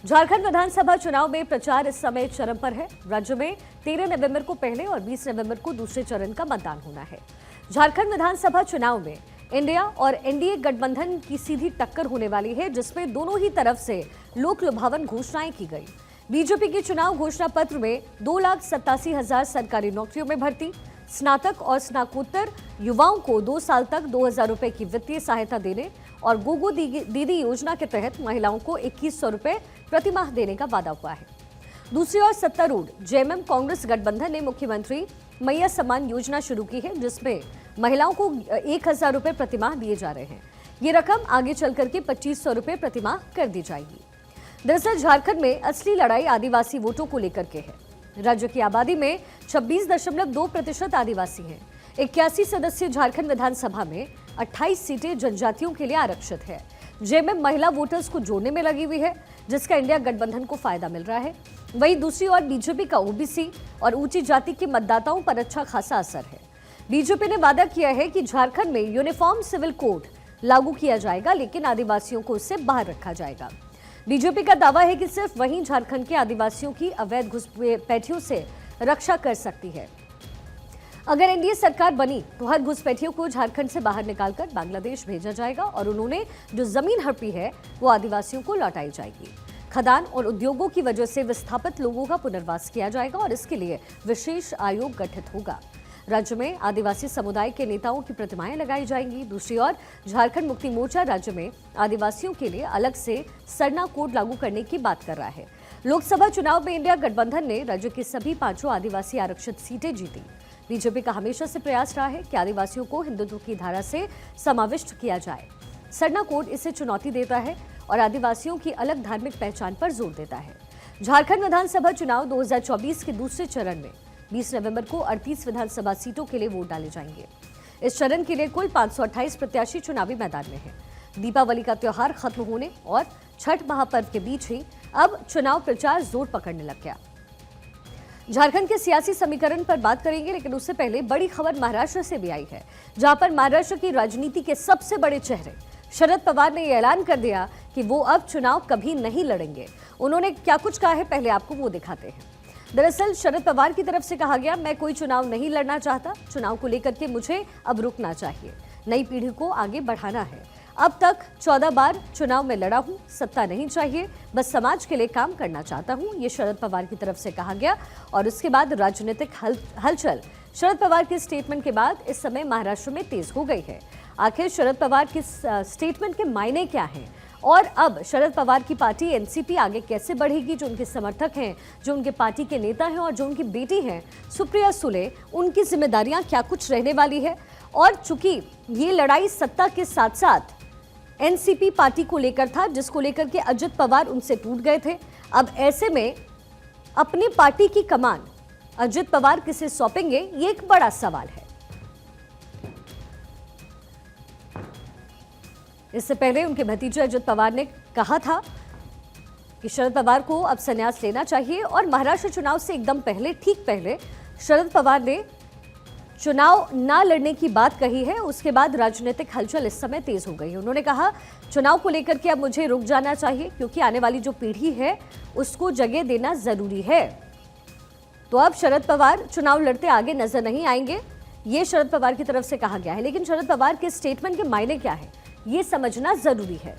झारखंड विधानसभा चुनाव में प्रचार इस समय चरम पर है। राज्य में 13 नवंबर को पहले और 20 नवंबर को दूसरे चरण का मतदान होना है। झारखंड विधानसभा चुनाव में इंडिया और एनडीए गठबंधन की सीधी टक्कर होने वाली है, जिसमें दोनों ही तरफ से लोक लुभावन घोषणाएं की गई। बीजेपी के चुनाव घोषणा पत्र में 2,87,000 सरकारी नौकरियों में भर्ती, स्नातक और स्नातकोत्तर युवाओं को 2 साल तक 2,000 रुपए की वित्तीय सहायता देने और गोगो दीदी योजना के तहत महिलाओं को 2,100 रुपए प्रतिमाह देने का वादा हुआ है। दूसरी ओर सत्तारूढ़ जेएमएम कांग्रेस गठबंधन ने मुख्यमंत्री मैया सम्मान योजना शुरू की है, जिसमें महिलाओं को 1,000 रुपए प्रतिमाह दिए जा रहे हैं। ये रकम आगे चल करके 2,500 रुपए प्रतिमाह कर दी जाएगी। दरअसल झारखंड में असली लड़ाई आदिवासी वोटों को लेकर के है। राज्य की आबादी में 26.2% आदिवासी हैं। 81 सदस्यीय झारखंड विधानसभा में 28 सीटें जनजातियों के लिए आरक्षित है। जेएमएम महिला वोटर्स को जोड़ने में लगी हुई है, जिसका इंडिया गठबंधन को फायदा मिल रहा है। वहीं दूसरी ओर बीजेपी का ओबीसी और ऊंची जाति के मतदाताओं पर अच्छा खासा असर है। बीजेपी ने वादा किया है कि झारखंड में यूनिफॉर्म सिविल कोड लागू किया जाएगा, लेकिन आदिवासियों को इससे बाहर रखा जाएगा। बीजेपी का दावा है कि सिर्फ वहीं झारखंड के आदिवासियों की अवैध घुसपैठियों से रक्षा कर सकती है। अगर एनडीए सरकार बनी तो हर घुसपैठियों को झारखंड से बाहर निकालकर बांग्लादेश भेजा जाएगा और उन्होंने जो जमीन हड़पी है वो आदिवासियों को लौटाई जाएगी। खदान और उद्योगों की वजह से विस्थापित लोगों का पुनर्वास किया जाएगा और इसके लिए विशेष आयोग गठित होगा। राज्य में आदिवासी समुदाय के नेताओं की प्रतिमाएं लगाई जाएंगी। दूसरी ओर झारखंड मुक्ति मोर्चा राज्य में आदिवासियों के लिए अलग से सरना कोड लागू करने की बात कर रहा है। लोकसभा चुनाव में इंडिया गठबंधन ने राज्य की सभी 5 आदिवासी आरक्षित सीटें जीती। बीजेपी का हमेशा से प्रयास रहा है कि आदिवासियों को हिंदुत्व की धारा से समाविष्ट किया जाए। सरना कोड इसे चुनौती देता है और आदिवासियों की अलग धार्मिक पहचान पर जोर देता है। झारखंड विधानसभा चुनाव 2024 के दूसरे चरण में 20 नवंबर को 38 विधानसभा सीटों के लिए वोट डाले जाएंगे। इस चरण के लिए कुल 528 प्रत्याशी चुनावी मैदान में हैं। दीपावली का त्योहार खत्म होने और छठ महापर्व के बीच ही अब चुनाव प्रचार जोर पकड़ने लग गया। झारखंड के सियासी समीकरण पर बात करेंगे, लेकिन उससे पहले बड़ी खबर महाराष्ट्र से भी आई है, जहां पर महाराष्ट्र की राजनीति के सबसे बड़े चेहरे शरद पवार ने ऐलान कर दिया कि वो अब चुनाव कभी नहीं लड़ेंगे। उन्होंने क्या कुछ कहा है, पहले आपको वो दिखाते हैं। दरअसल शरद पवार की तरफ से कहा गया, मैं कोई चुनाव नहीं लड़ना चाहता, चुनाव को लेकर के मुझे अब रुकना चाहिए, नई पीढ़ी को आगे बढ़ाना है। अब तक 14 बार चुनाव में लड़ा हूं, सत्ता नहीं चाहिए, बस समाज के लिए काम करना चाहता हूं, ये शरद पवार की तरफ से कहा गया। और उसके बाद राजनीतिक हलचल शरद पवार के स्टेटमेंट के बाद इस समय महाराष्ट्र में तेज हो गई है। आखिर शरद पवार के स्टेटमेंट के मायने क्या हैं और अब शरद पवार की पार्टी एनसीपी आगे कैसे बढ़ेगी? जो उनके समर्थक हैं, जो उनके पार्टी के नेता हैं और जो उनकी बेटी हैं सुप्रिया सुले, उनकी जिम्मेदारियां क्या कुछ रहने वाली है? और चूंकि ये लड़ाई सत्ता के साथ साथ एनसीपी पार्टी को लेकर था, जिसको लेकर के अजित पवार उनसे टूट गए थे, अब ऐसे में अपनी पार्टी की कमान अजित पवार किसे सौंपेंगे, ये एक बड़ा सवाल है। इससे पहले उनके भतीजे अजित पवार ने कहा था कि शरद पवार को अब संन्यास लेना चाहिए और महाराष्ट्र चुनाव से एकदम पहले, ठीक पहले शरद पवार ने चुनाव ना लड़ने की बात कही है। उसके बाद राजनीतिक हलचल इस समय तेज हो गई है। उन्होंने कहा, चुनाव को लेकर के अब मुझे रुक जाना चाहिए, क्योंकि आने वाली जो पीढ़ी है उसको जगह देना जरूरी है। तो अब शरद पवार चुनाव लड़ते आगे नजर नहीं आएंगे, ये शरद पवार की तरफ से कहा गया है। लेकिन शरद पवार के स्टेटमेंट के मायने क्या है, ये समझना जरूरी है।